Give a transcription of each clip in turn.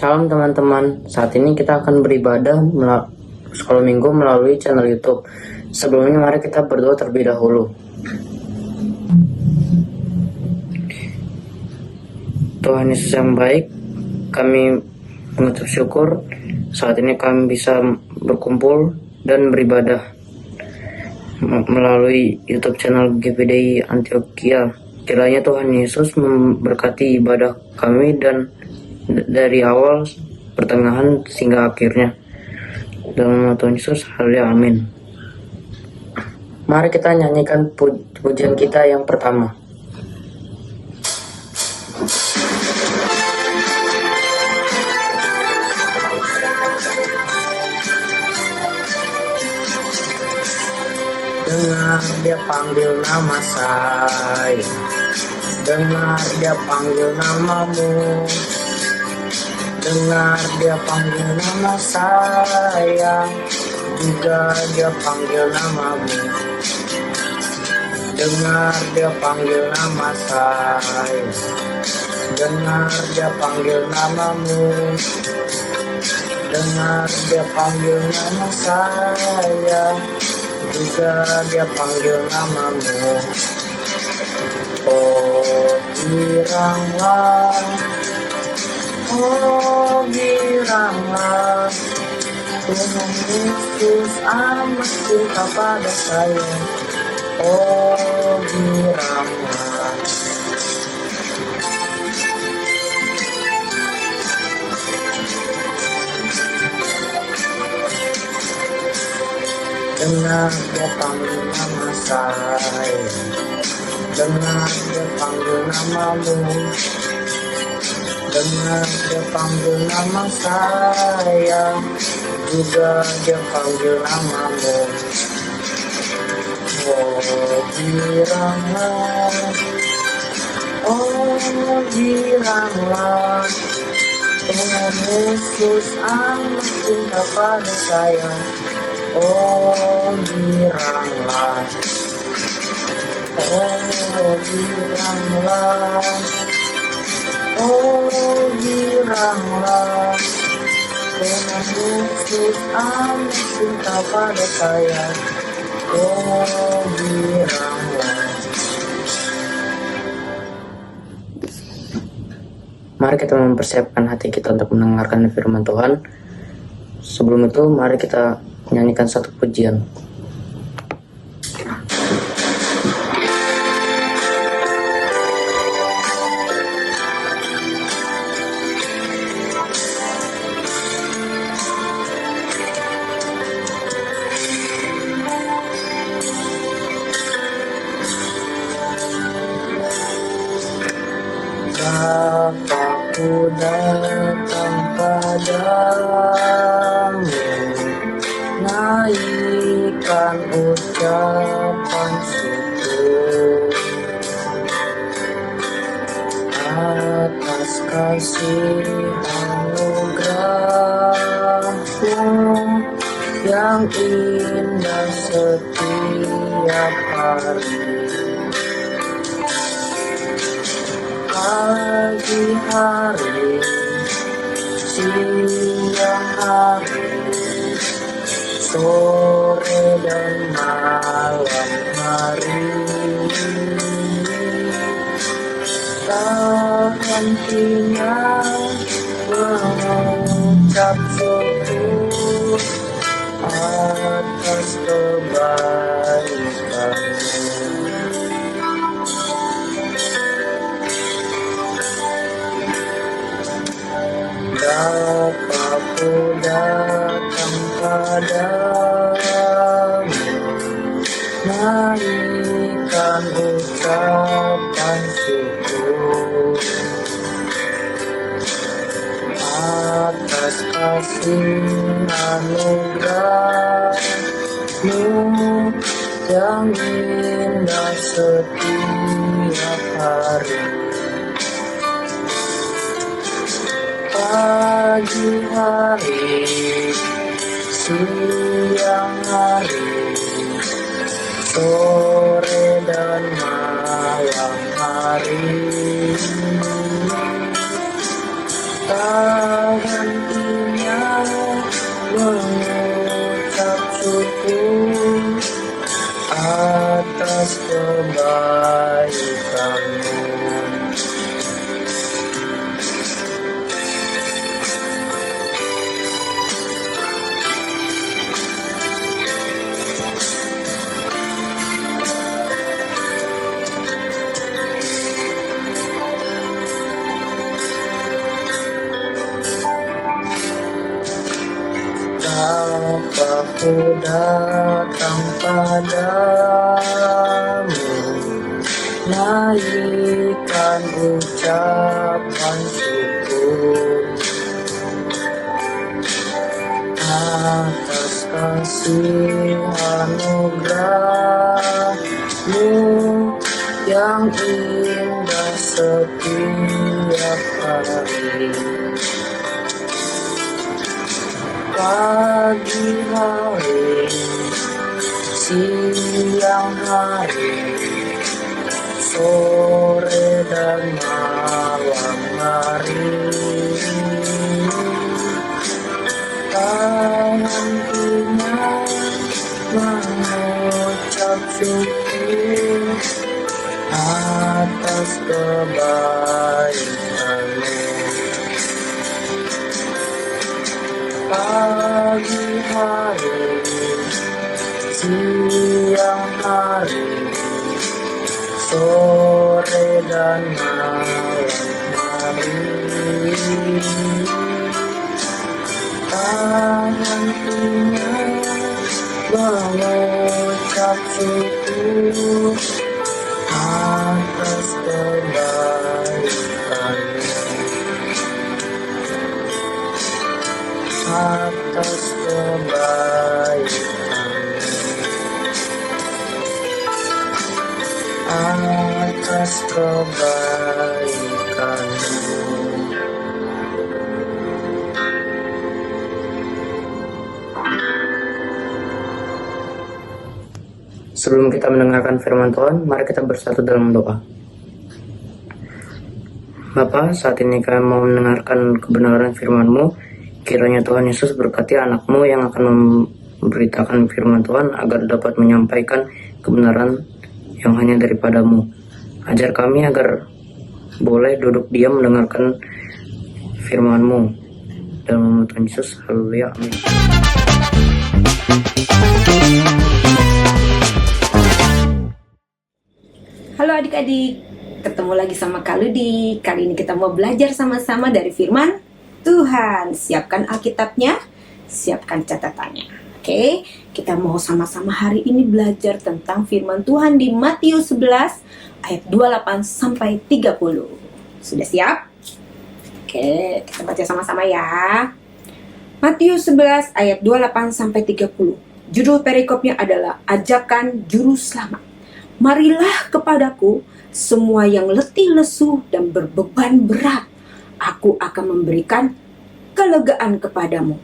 Shalom teman-teman, saat ini kita akan beribadah sekolah minggu melalui channel YouTube. Sebelumnya mari kita berdoa terlebih dahulu. Tuhan Yesus yang baik, kami mengucap syukur saat ini kami bisa berkumpul dan beribadah melalui YouTube channel GPDI Antioquia. Kiranya Tuhan Yesus memberkati ibadah kami dan dari awal, pertengahan, hingga akhirnya. Dalam nama Tuhan Yesus, haleluya, amin. Mari kita nyanyikan pujian kita yang pertama. Dengar dia panggil nama saya, dengar dia panggil namamu, dengar dia panggil nama saya, juga dia panggil namamu. Dengar dia panggil nama saya, dengar dia panggil namamu, dengar dia panggil nama saya, juga dia panggil namamu. Oh giranglah, oh giranglah, Tuhan Yesus amat cinta pada saya. Oh giranglah, dengar dia panggil nama saya, dengar dia panggil namamu, dengar dia panggil nama saya, juga dia panggil namamu. Oh giranglah, oh giranglah, Tuhan Yesus amat cinta pada saya. Oh giranglah, oh giranglah, oh giranglah, Tuhan Yesus amat cinta pada saya. Oh giranglah. Mari kita mempersiapkan hati kita untuk mendengarkan firman Tuhan. Sebelum itu mari kita menyanyikan satu pujian. Bapa-Ku datang padamu, naikkan ucapan syukur atas kasih anugerah-Mu yang indah setiap hari. Pagi hari, siang hari, sore dan malam hari, tak hentinya mengucap syukur atas kebaikan-Mu. Bapa-Ku datang padamu, naikkan ucapan syukur atas kasih anugerah-Mu yang indah setiap hari. Pagi hari, siang hari, sore dan malam hari, tak Aku datang padamu, naikkan ucapan syukur atas kasih anugerah-Mu yang indah setiap hari. Pagi hari, siang hari, sore dan malam hari, tangannya mengucap syukur atas kebaikan-Mu. Pagi hari, siang hari, sore dan malam hari, tangannya mengucap syukur atas kebaikan-Mu. Atas kebaikan-Mu, atas kebaikan-Mu. Sebelum kita mendengarkan firman Tuhan, mari kita bersatu dalam doa. Bapa, saat ini kami mau mendengarkan kebenaran firman-Mu. Kiranya Tuhan Yesus berkati anak-Mu yang akan memberitakan firman Tuhan agar dapat menyampaikan kebenaran yang hanya daripada-Mu. Ajar kami agar boleh duduk diam mendengarkan firman-Mu. Dalam nama Tuhan Yesus, haleluya, amin. Halo adik-adik, ketemu lagi sama Kak Ludi. Kali ini kita mau belajar sama-sama dari firman Tuhan. Siapkan Alkitabnya, siapkan catatannya. Oke, kita mau sama-sama hari ini belajar tentang firman Tuhan di Matius 11 ayat 28 sampai 30. Sudah siap? Oke, kita baca sama-sama ya. Matius 11 ayat 28 sampai 30. Judul perikopnya adalah ajakan juru selamat. Marilah kepadaku semua yang letih lesu dan berbeban berat, aku akan memberikan kelegaan kepadamu.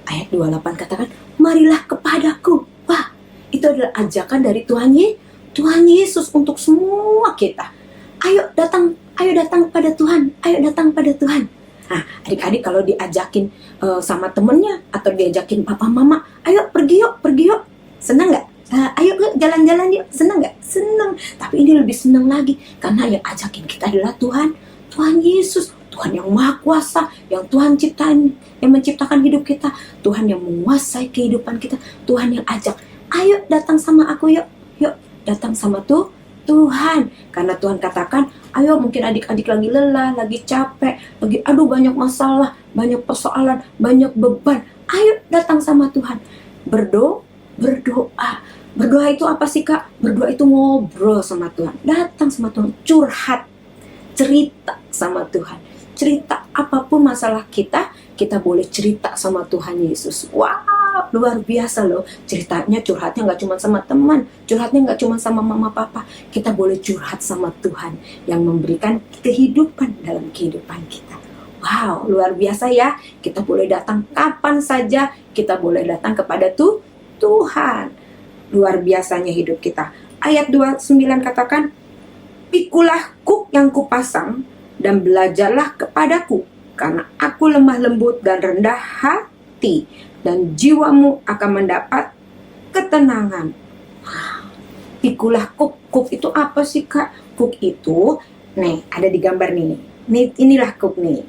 Ayat 28 katakan, marilah kepadaku. Wah, itu adalah ajakan dari Tuhan Yesus untuk semua kita. Ayo datang pada Tuhan, ayo datang pada Tuhan. Nah, adik-adik kalau diajakin sama temennya atau diajakin papa mama, ayo pergi yuk, senang nggak? Ayo jalan-jalan yuk, senang nggak? Senang. Tapi ini lebih senang lagi karena yang ajakin kita adalah Tuhan Yesus. Tuhan yang maha kuasa, yang Tuhan ciptain, yang menciptakan hidup kita, Tuhan yang menguasai kehidupan kita, Tuhan yang ajak, ayo datang sama aku yuk datang sama Tuhan. Karena Tuhan katakan, ayo mungkin adik-adik lagi lelah, lagi capek, lagi banyak masalah, banyak persoalan, banyak beban, ayo datang sama Tuhan. Berdoa itu apa sih Kak? Berdoa itu ngobrol sama Tuhan, datang sama Tuhan, curhat, cerita sama Tuhan. Cerita apapun masalah kita boleh cerita sama Tuhan Yesus. Wow, luar biasa loh. Ceritanya, curhatnya gak cuma sama teman, curhatnya gak cuma sama mama papa. Kita boleh curhat sama Tuhan yang memberikan kehidupan dalam kehidupan kita. Wow, luar biasa ya. Kita boleh datang kapan saja, kita boleh datang kepada Tuhan. Luar biasanya hidup kita. Ayat 29 katakan, pikulah kuk yang kupasang dan belajarlah kepadaku, karena aku lemah lembut dan rendah hati, dan jiwamu akan mendapat ketenangan. Pikulah kuk. Kuk itu apa sih, Kak? Kuk itu, nih ada di gambar nih. Inilah kuk nih.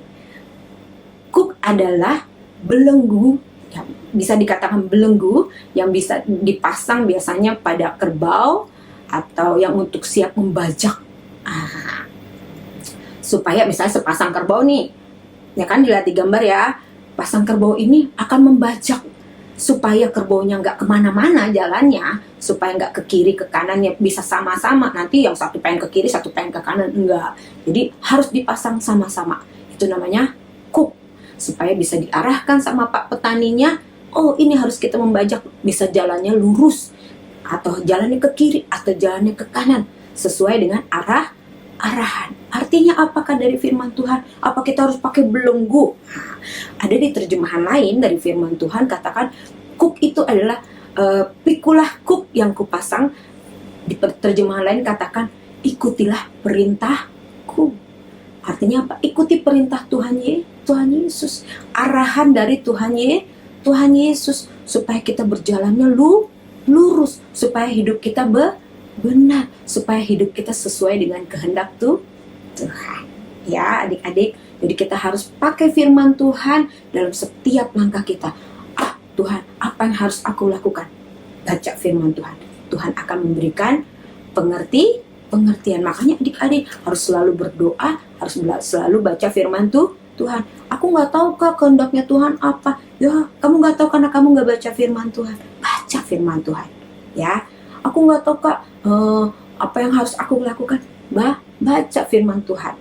Kuk adalah belenggu, ya, bisa dikatakan belenggu yang bisa dipasang biasanya pada kerbau atau yang untuk siap membajak. Supaya misalnya sepasang kerbau nih, ya kan dilihat di gambar ya, pasang kerbau ini akan membajak supaya kerbaunya nggak kemana-mana jalannya, supaya nggak ke kiri ke kanannya, bisa sama-sama, nanti yang satu pengen ke kiri satu pengen ke kanan, enggak. Jadi harus dipasang sama-sama, itu namanya kuk, supaya bisa diarahkan sama pak petaninya. Oh, ini harus kita membajak, bisa jalannya lurus atau jalannya ke kiri atau jalannya ke kanan sesuai dengan arahan. Artinya apakah dari firman Tuhan? Apa kita harus pakai belenggu? Ada di terjemahan lain dari firman Tuhan katakan kuk itu adalah pikulah kuk yang kupasang. Di terjemahan lain katakan ikutilah perintahku. Artinya apa? Ikuti perintah Tuhan Yesus. Arahan dari Tuhan Yesus supaya kita berjalannya lurus, supaya hidup kita benar, supaya hidup kita sesuai dengan kehendak Tuhan. Ya, adik-adik, jadi kita harus pakai firman Tuhan dalam setiap langkah kita. Tuhan, apa yang harus aku lakukan? Baca firman Tuhan. Tuhan akan memberikan pengertian. Makanya adik-adik harus selalu berdoa, harus selalu baca firman Tuhan. Aku nggak tahu Kak kehendaknya Tuhan apa. Ya, kamu nggak tahu karena kamu nggak baca firman Tuhan. Baca firman Tuhan. Ya, aku nggak tahu Kak apa yang harus aku lakukan. Baca firman Tuhan.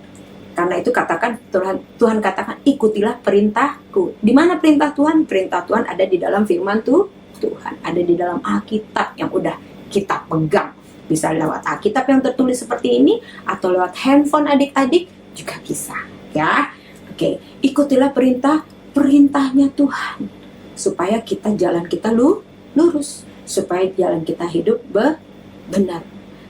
Karena itu katakan Tuhan katakan ikutilah perintahku. Di mana perintah Tuhan? Perintah Tuhan ada di dalam firman Tuhan, ada di dalam Alkitab yang udah kita pegang. Bisa lewat Alkitab yang tertulis seperti ini atau lewat handphone adik-adik juga bisa, ya. Oke, ikutilah perintahnya Tuhan supaya jalan kita lurus, supaya jalan kita hidup benar.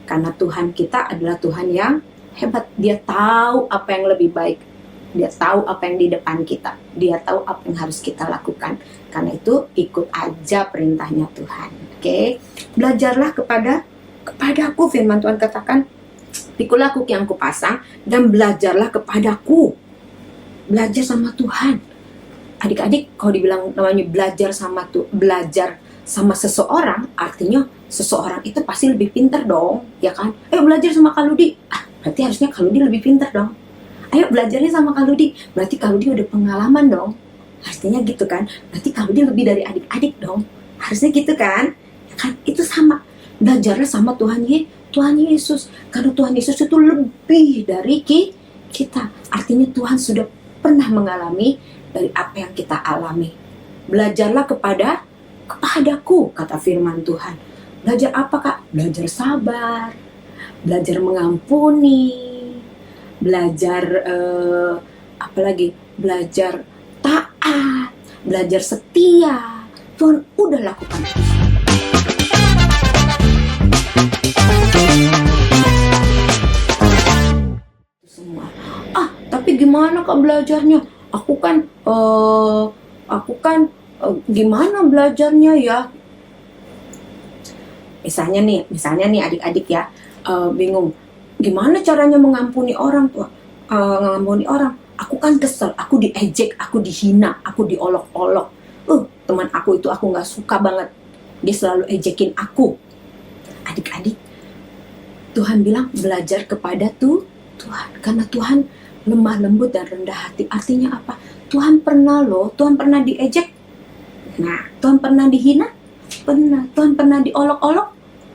Karena Tuhan kita adalah Tuhan yang hebat. Dia tahu apa yang lebih baik. Dia tahu apa yang di depan kita. Dia tahu apa yang harus kita lakukan. Karena itu ikut aja perintahnya Tuhan. Oke. Belajarlah kepadaku, firman Tuhan katakan, pikulah kuk yang kupasang dan belajarlah kepadaku. Belajar sama Tuhan. Adik-adik, kalau dibilang namanya belajar sama seseorang, artinya seseorang itu pasti lebih pintar dong, ya kan? Ayo belajar sama Kak Ludi. Berarti harusnya Kak Ludi lebih pintar dong. Ayo belajarnya sama Kak Ludi. Berarti Kak Ludi udah pengalaman dong. Artinya gitu kan. Berarti Kak Ludi lebih dari adik-adik dong. Harusnya gitu kan? Ya kan? Itu sama. Belajarlah sama Tuhan Yesus. Karena Tuhan Yesus itu lebih dari kita. Artinya Tuhan sudah pernah mengalami dari apa yang kita alami. Belajarlah kepadaku, kata firman Tuhan. Belajar apa Kak? Belajar sabar, belajar mengampuni, belajar apa lagi? Belajar taat, belajar setia. Tuhan udah lakukan itu semua. Tapi gimana Kak belajarnya? Aku kan gimana belajarnya ya? Misalnya nih adik-adik ya, bingung gimana caranya mengampuni orang tuh, mengampuni orang. Aku kan kesel, aku diejek, aku dihina, aku diolok-olok. Teman aku itu aku nggak suka banget, dia selalu ejekin aku. Adik-adik, Tuhan bilang belajar kepada Tuhan, karena Tuhan lemah lembut dan rendah hati. Artinya apa? Tuhan pernah diejek. Nah, Tuhan pernah dihina? Pernah. Tuhan pernah diolok-olok?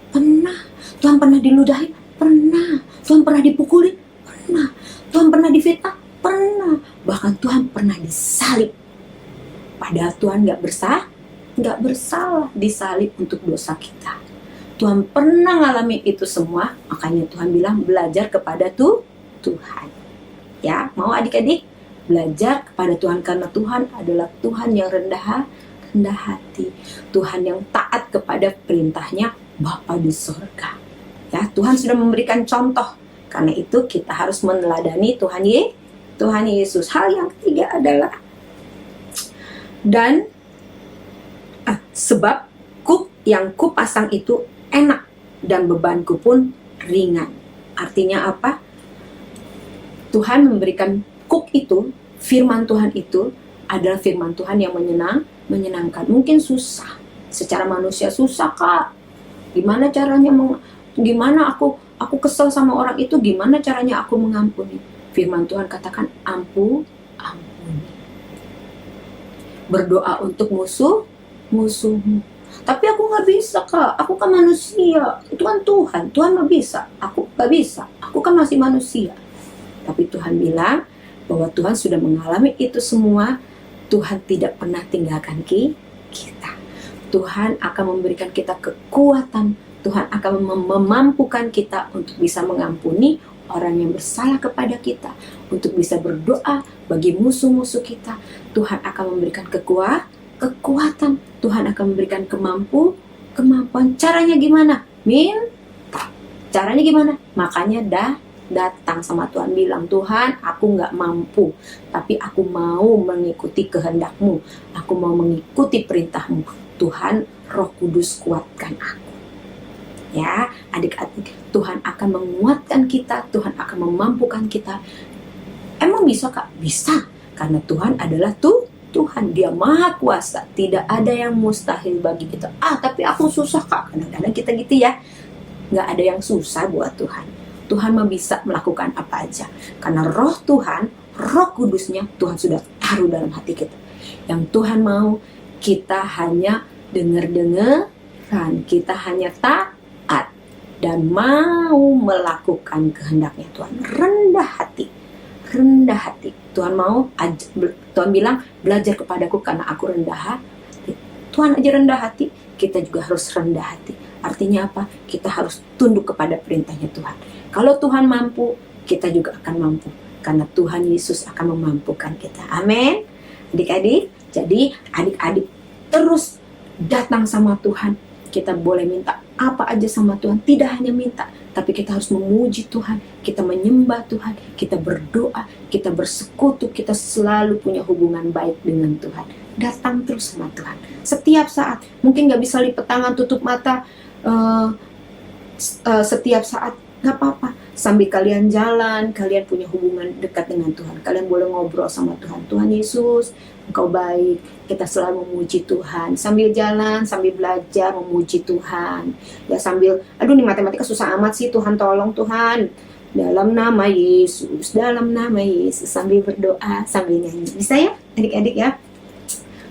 Pernah. Tuhan pernah diludahi? Pernah. Tuhan pernah dipukuli? Pernah. Tuhan pernah difitnah? Pernah. Bahkan Tuhan pernah disalib. Padahal Tuhan nggak bersalah disalib untuk dosa kita. Tuhan pernah ngalamin itu semua, makanya Tuhan bilang belajar kepada Tuhan. Ya, mau adik-adik? Belajar kepada Tuhan karena Tuhan adalah Tuhan yang rendah hati, Tuhan yang taat kepada perintahnya Bapa di surga. Ya, Tuhan sudah memberikan contoh. Karena itu kita harus meneladani Tuhan Yesus. Hal yang ketiga adalah sebab kuk yang kupasang itu enak. dan bebanku pun ringan. Artinya apa? Tuhan memberikan kuk itu, firman Tuhan itu adalah firman Tuhan yang menyenangkan. Mungkin susah, secara manusia susah kak. Gimana caranya? Gimana aku kesel sama orang itu? Gimana caranya aku mengampuni? Firman Tuhan katakan ampuni. Berdoa untuk musuhmu. Tapi aku nggak bisa kak. Aku kan manusia. Itu kan Tuhan. Tuhan mah bisa. Aku nggak bisa. Aku kan masih manusia. Tapi Tuhan bilang bahwa Tuhan sudah mengalami itu semua. Tuhan tidak pernah tinggalkan kita. Tuhan akan memberikan kita kekuatan. Tuhan akan memampukan kita untuk bisa mengampuni orang yang bersalah kepada kita. Untuk bisa berdoa bagi musuh-musuh kita. Tuhan akan memberikan kekuatan. Tuhan akan memberikan kemampuan. Caranya gimana? Minta. Caranya gimana? Makanya datang sama Tuhan, bilang, Tuhan aku nggak mampu, tapi aku mau mengikuti kehendak-Mu, aku mau mengikuti perintah-Mu. Tuhan, Roh Kudus kuatkan aku. Ya, adik-adik, Tuhan akan menguatkan kita, Tuhan akan memampukan kita. Emang bisa kak? Bisa, karena Tuhan adalah Tuhan, Dia Maha Kuasa, tidak ada yang mustahil bagi kita. Tapi aku susah kak, kadang-kadang kita gitu ya, nggak ada yang susah buat Tuhan. Tuhan mah bisa melakukan apa aja. Karena roh Tuhan, Roh Kudusnya Tuhan sudah taruh dalam hati kita. Yang Tuhan mau, kita hanya dengar-dengaran, kita hanya taat dan mau melakukan kehendaknya Tuhan. Rendah hati. Tuhan mau, Tuhan bilang, belajar kepadaku karena aku rendah hati. Tuhan aja rendah hati, kita juga harus rendah hati. Artinya apa? Kita harus tunduk kepada perintahnya Tuhan. Kalau Tuhan mampu, kita juga akan mampu. Karena Tuhan Yesus akan memampukan kita. Amin. Adik-adik, jadi adik-adik terus datang sama Tuhan. Kita boleh minta apa aja sama Tuhan. Tidak hanya minta, tapi kita harus memuji Tuhan. Kita menyembah Tuhan. Kita berdoa. Kita bersekutu. Kita selalu punya hubungan baik dengan Tuhan. Datang terus sama Tuhan. Setiap saat. Mungkin gak bisa lipet tangan, tutup mata. Setiap saat. Gak apa-apa, sambil kalian jalan, kalian punya hubungan dekat dengan Tuhan. Kalian boleh ngobrol sama Tuhan. Tuhan Yesus, Engkau baik. Kita selalu memuji Tuhan. Sambil jalan, sambil belajar memuji Tuhan. Ya sambil, aduh nih matematika susah amat sih, Tuhan tolong Tuhan. Dalam nama Yesus, sambil berdoa, sambil nyanyi. Bisa ya adik-adik ya?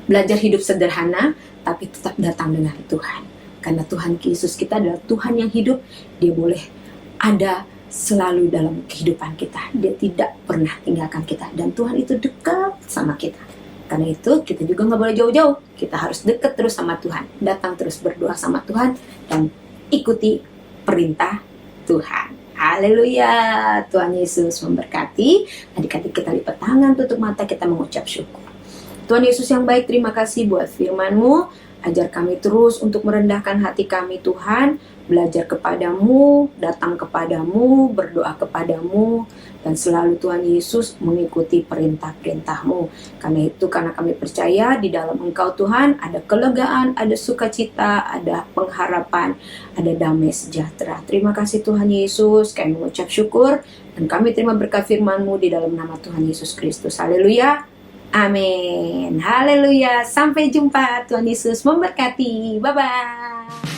Belajar hidup sederhana, tapi tetap datang dengan Tuhan. Karena Tuhan Yesus kita adalah Tuhan yang hidup. Dia boleh ada selalu dalam kehidupan kita. Dia tidak pernah tinggalkan kita. Dan Tuhan itu dekat sama kita. Karena itu kita juga gak boleh jauh-jauh. Kita harus dekat terus sama Tuhan. Datang terus berdoa sama Tuhan. Dan ikuti perintah Tuhan. Haleluya. Tuhan Yesus memberkati. Adik-adik kita lipat tangan, tutup mata, kita mengucap syukur. Tuhan Yesus yang baik, terima kasih buat firman-Mu. Ajar kami terus untuk merendahkan hati kami Tuhan, belajar kepadamu, datang kepadamu, berdoa kepadamu, dan selalu Tuhan Yesus mengikuti perintah-perintah-Mu. Karena kami percaya di dalam Engkau Tuhan ada kelegaan, ada sukacita, ada pengharapan, ada damai sejahtera. Terima kasih Tuhan Yesus, kami mengucap syukur, dan kami terima berkat firman-Mu di dalam nama Tuhan Yesus Kristus. Haleluya. Amin. Haleluya. Sampai jumpa. Tuhan Yesus memberkati. Bye-bye.